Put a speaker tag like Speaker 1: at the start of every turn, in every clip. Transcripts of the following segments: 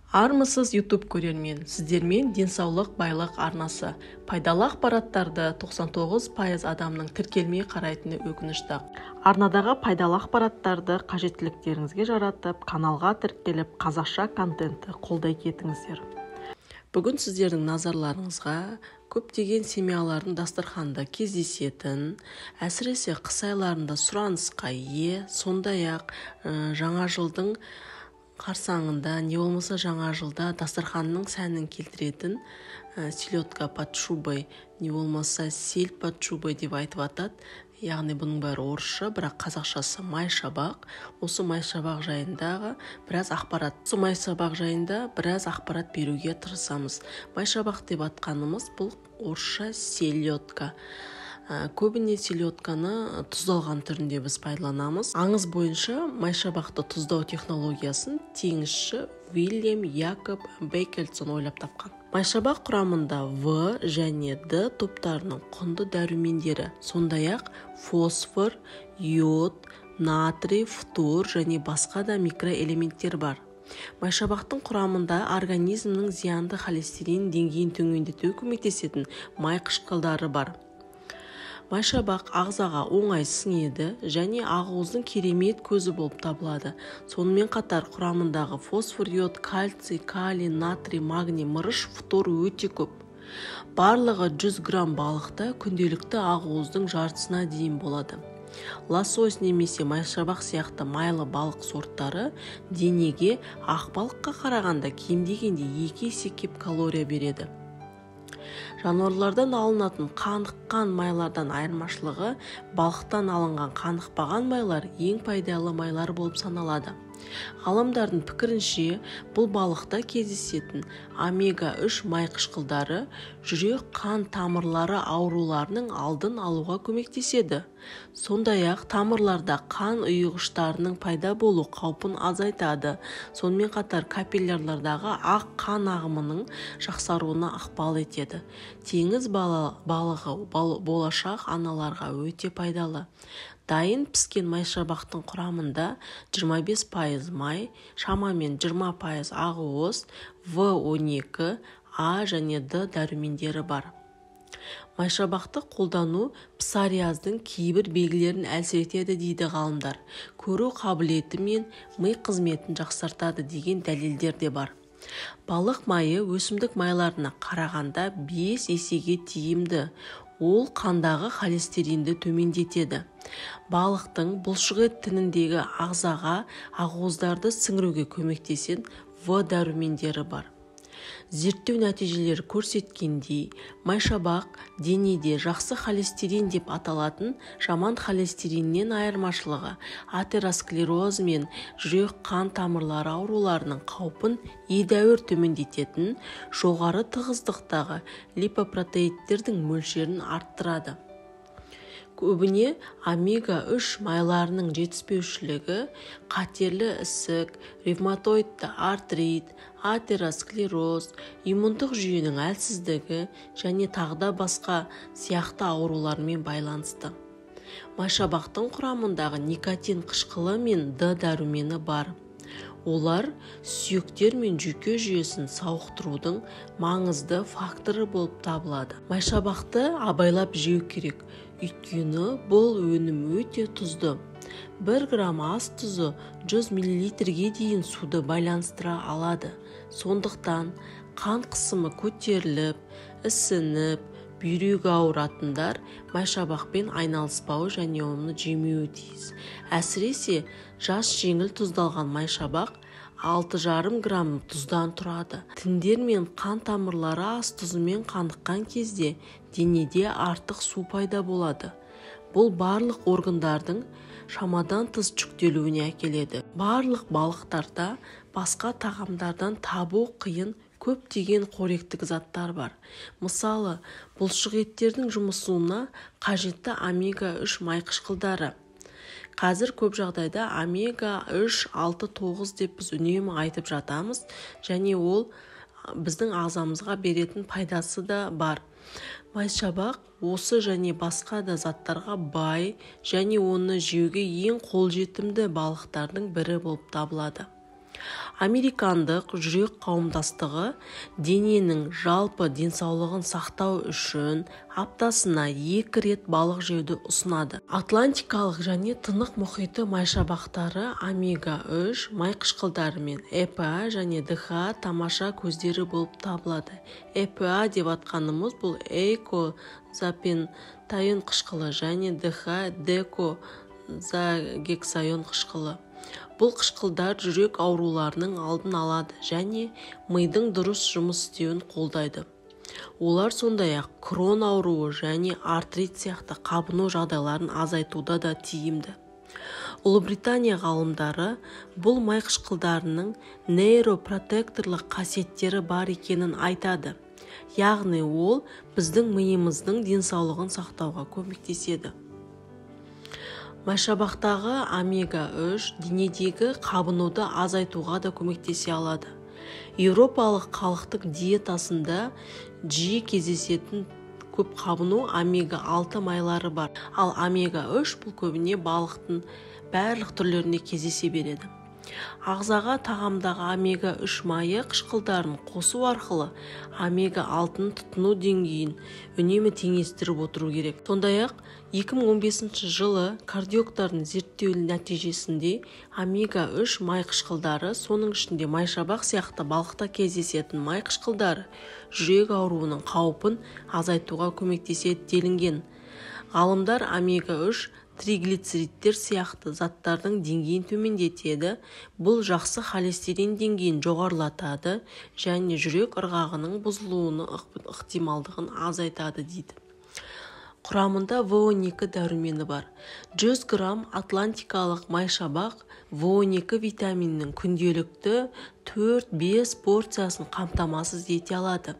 Speaker 1: Армысыз YouTube көрермен, сіздермен денсаулық байлық арнасы. Пайдалы ақпараттарды 99% адамның тіркелмей қарайтыны өкінішті. Арнадағы пайдалы ақпараттарды қажеттіліктеріңізге жаратып, каналға тіркеліп, қазақша контентті қолдай кетіңіздер. Бүгін сіздердің назарларыңызға көптеген семьялардың дастарханда кездесетін, әсіресе қыс айларында сұранысқа ие, сондай-ақ жаңа жылдың қарсаңында, не болмаса жаңа жылда дастарханның сәнін келтіретін селедка под шубой, не болмаса сель под шубой деп айтып атады. Яғни бұның бәрі орысша, бірақ қазақшасы майшабақ. Осы майшабақ жайында біраз ақпарат беруге тырысамыз. Майшабақ деп атқанымыз бұл орысша селедка. Көбіне селедканы тұздалған түрінде біз пайдаланамыз. Аңыз бойынша майшабақты тұздау технологиясын теңізші Вильям Якоб Беккельсон ойлап тапқан. Майшабақ құрамында В және Д топтарының құнды дәрумендері, сондай-ақ фосфор, йод, натрий, фтор және басқа да микроэлементтер бар. Майшабақтың құрамында организмнің зиянды холестерин деңгейін төмендетуге көмектесетін май қышқылдары бар. Майшабақ ағзаға оңай сіңеді және ақуыздың керемет көзі болып табылады. Сонымен қатар құрамындағы фосфор, йод, кальций, калий, натрий, магний, мырыш, фтор өте көп. Барлығы 100 грамм балықта күнделікті ақуыздың жартысына дейін болады. Лосось немесе майшабақ сияқты майлы балық сорттары денеге ақ балыққа қарағанда кем дегенде 2 есе көп калория береді. Жануарлардан алынатын қаныққан майлардан айырмашылығы, балықтан алынған қанықпаған майлар ең пайдалы майлар болып саналады. Ғалымдардың пікірінше, бұл балықта кездесетін омега-3 май қышқылдары жүрек қан тамырлары ауруларының алдын алуға көмектеседі. Сондай-ақ тамырларда қан ұйығыштарының пайда болу қаупін азайтады. Сонымен қатар капиллярлардағы ақ қан ағымының жақсаруына ықпал етеді. Теңіз балығы болашақ аналарға өте пайдалы. Дайын піскен майшабақтың құрамында 25% май, шамамен 20% ақуыз, В12, А және Д дәрумендері бар. Майшабақты қолдану псориаздың кейбір белгілерін әлсіретеді дейді ғалымдар. Көру қабілеті мен ми қызметін жақсартады деген дәлелдер де бар. Балық майы өсімдік майларына қарағанда 5 есеге тиімді. Ол қандағы холестеринді төмендетеді. Балықтың бұлшықет тініндегі ағзаға ақуыздарды сіңіруге көмектесетін В дәрумендері бар. Зерттеу нәтижелері көрсеткендей, майшабақ денеде жақсы холестерин деп аталатын жаман холестериннен айырмашылығы атеросклероз мен жүрек қан тамырлары ауруларының қаупін едәуір төмендететін, жоғары тығыздықтағы липопротеидтердің мөлшерін арттырады. Көбіне омега-3 майларының жетіспеушілігі қатерлі ісік, ревматоидты артрит, атеросклероз, иммундық жүйенің әлсіздігі және тағда басқа сияқты аурулармен байланысты. Майшабақтың құрамындағы никотин қышқылы мен Д дәрумені бар. Олар сүйектер мен жүйке жүйесін сауықтырудың маңызды факторы болып табылады. Майшабақты абайлап жеу керек, өйткені бұл өнім өте тұзды. 1 грамм ас тұзы 100 мл-ге дейін суды байланыстыра алады. Сондықтан қан қысымы көтеріліп, ісініп, бүйрегі ауыратындар майшабақпен айналыспауы және оны жемеуі тиіс. Әсіресе жас жеңіл тұздалған майшабақ 6,5 грамм тұздан тұрады. Тіндер мен қан тамырлары ас тұзымен қаныққан кезде денеде артық су пайда болады. Бұл барлық органдардың шамадан тыс жүктелуіне әкеледі. Барлық балықтарда басқа тағамдардан табу қиын көптеген қоректік заттар бар. Мысалы, бұлшықеттердің жұмысына қажетті омега-3 май қышқылдары. Қазір көп жағдайда омега-3, 6, 9 деп біз үнемі айтып жатамыз, және ол біздің ағзамызға беретін пайдасы да бар. Майшабақ осы және басқа да заттарға бай және оны жеуге ең қолжетімді балықтардың бірі болып табылады. Американдық жүрек қауымдастығы дененің жалпы денсаулығын сақтау үшін аптасына 2 рет балық жеуді ұсынады. Атлантикалық және Тынық мұхиты майшабақтары омега-3 майқышқылдары мен ЭПА және ДХА тамаша көздері болып табылады. ЭПА деп атқанымыз бұл эйкозапентайон қышқылы және ДХА декозагексайон қышқылы. Бұл қышқылдар жүрек ауруларының алдын алады және мидың дұрыс жұмыс істеуін қолдайды. Олар сондай-ақ крон ауруы және артрит сияқты қабыну жағдайларын азайтуда да тиімді. Ұлыбритания ғалымдары бұл майқышқылдарының нейропротекторлық қасиеттері бар екенін айтады. Яғни ол біздің миымыздың денсаулығын сақтауға көмектеседі. Майшабақтағы омега-3 денедегі қабынуды азайтуға да көмектесе алады. Еуропалық халықтық диетасында жиі кездесетін көп қабыну омега-6 майлары бар. Ал омега-3 бұл көбіне балықтың барлық түрлерінде кездесе береді. Ағзаға тағамдағы омега-3 майы қышқылдарын қосу арқылы омега-6-ның тұтыну деңгейін үнемі теңестіріп отыру керек. Сондай-ақ 2015 жылы кардиологтардың зерттеуінің нәтижесінде омега-3 май қышқылдары, соның ішінде майшабақ сияқты балықта кездесетін май қышқылдары, жүрек ауруының қаупін азайтуға көмектеседі делінген. Ғалымдар омега-3 триглицеридтер сияқты заттардың деңгейін төмендетеді, бұл жақсы холестерин деңгейін жоғарылатады және жүрек ырғағының бұзылуының ықтималдығын азайтады дейді. Құрамында В12 дәрумені бар. 100 грамм атлантикалық майшабақ В12 витаминінің күнделікті 4-5 порциясын қамтамасыз ете алады.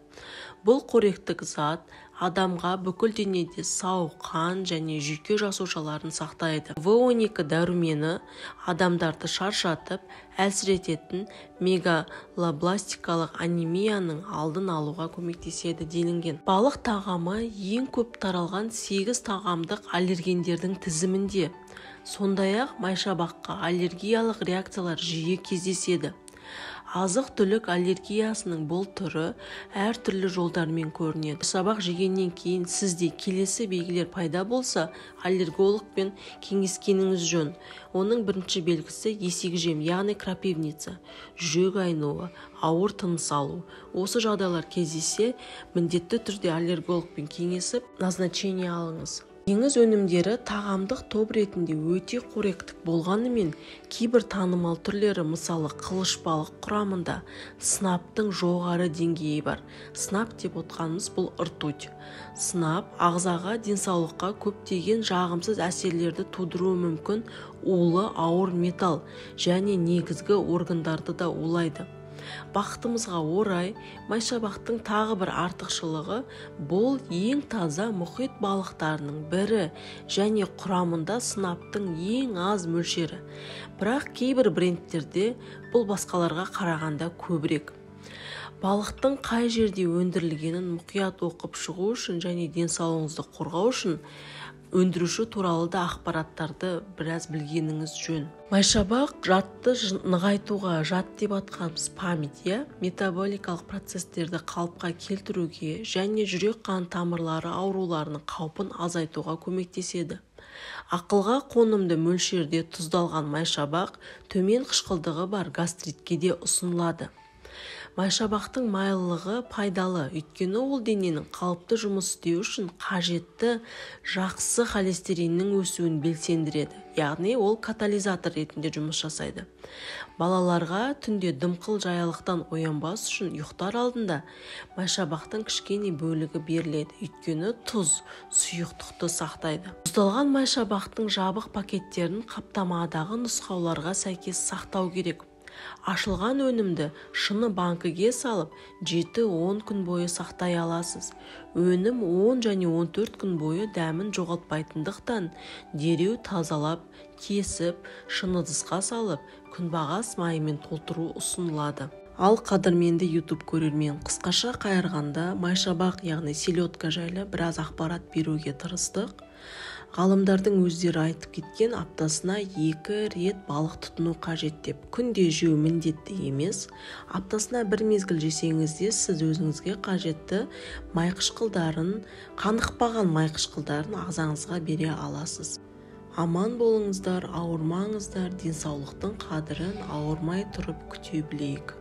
Speaker 1: Бұл қоректік зат адамға бүкіл денеде сау қан және жүйке жасушаларын сақтайды. В12 дәрумені адамдарды шаршатып, әлсірететін мегалобластикалық анемияның алдын алуға көмектеседі делінген. Балық тағамы ең көп таралған 8 тағамдық аллергендердің тізімінде. Сондай-ақ майшабаққа аллергиялық реакциялар жиі кездеседі. Азық-түлік аллергиясының бұл түрі әртүрлі жолдармен көрінеді. Майшабақ жегеннен кейін сізде келесі белгілер пайда болса, аллергологпен кеңескеніңіз жөн. Оның бірінші белгісі есек жем, яғни крапивница, жүрек айнуы, ауыр тыныс алу. Осы жағдайлар кездессе, міндетті түрде аллергологпен кеңесіп, назначение алыңыз. Теңіз өнімдері тағамдық топ ретінде өте қоректік болғанымен, кейбір танымал түрлері, мысалы қылыш балық құрамында сынаптың жоғары деңгейі бар. Сынап деп отқанымыз бұл ртуть. Сынап ағзаға, денсаулыққа көптеген жағымсыз әсерлерді тудыруы мүмкін, улы ауыр металл және негізгі органдарды да улайды. Бақытымызға орай, майшабақтың тағы бір артықшылығы бұл ең таза мұхит балықтарының бірі және құрамында сынаптың ең аз мөлшері. Бірақ кейбір брендтерде бұл басқаларға қарағанда көбірек. Балықтың қай жерде өндірілгенін мұқият оқып шығу үшін және денсаулығыңызды қорғау үшін өндіруші туралы да ақпараттарды біраз білгеніңіз жөн. Майшабақ жадты нығайтуға, жад деп атқанымыз память, метаболикалық процестерді қалыпқа келтіруге және жүрек қан тамырлары ауруларының қаупін азайтуға көмектеседі. Ақылға қонымды мөлшерде тұздалған майшабақ төмен қышқылдығы бар гастритке де ұсынылады. Майшабақтың майлылығы пайдалы, өйткені ол дененің қалыпты жұмыс істеу үшін қажетті жақсы холестериннің өсуін белсендіреді, яғни ол катализатор ретінде жұмыс жасайды. Балаларға түнде дымқыл жаялықтан оянбас үшін ұйықтар алдында майшабақтың кішкене бөлігі беріледі, өйткені тұз сұйықтықты сақтайды. Тұздалған майшабақтың жабық пакеттерін қаптамадағы нұсқауларға сәйкес сақтау керек. Ашылған өнімді шыны банкіге салып 7-10 күн бойы сақтай аласыз. Өнім 10 және 14 күн бойы дәмін жоғалтпайтындықтан дереу тазалап, кесіп, шыны ыдысқа салып, күнбағыс майымен толтыру ұсынылады. Ал қадірменді YouTube көрермен, қысқаша қайырғанда майшабақ, яғни селедка жайлы біраз ақпарат беруге тырыстық. Ғалымдардың өздері айтып кеткен, аптасына 2 рет балық тұтыну қажет деп. Күнде жеу міндетті емес. Аптасына бір мезгіл жесеңіз де сіз өзіңізге қажетті майқышқылдарын, қанықпаған майқышқылдарын ағзаңызға бере аласыз. Аман болыңыздар, ауырмаңыздар, денсаулықтың қадірін ауырмай тұрып күте білейік.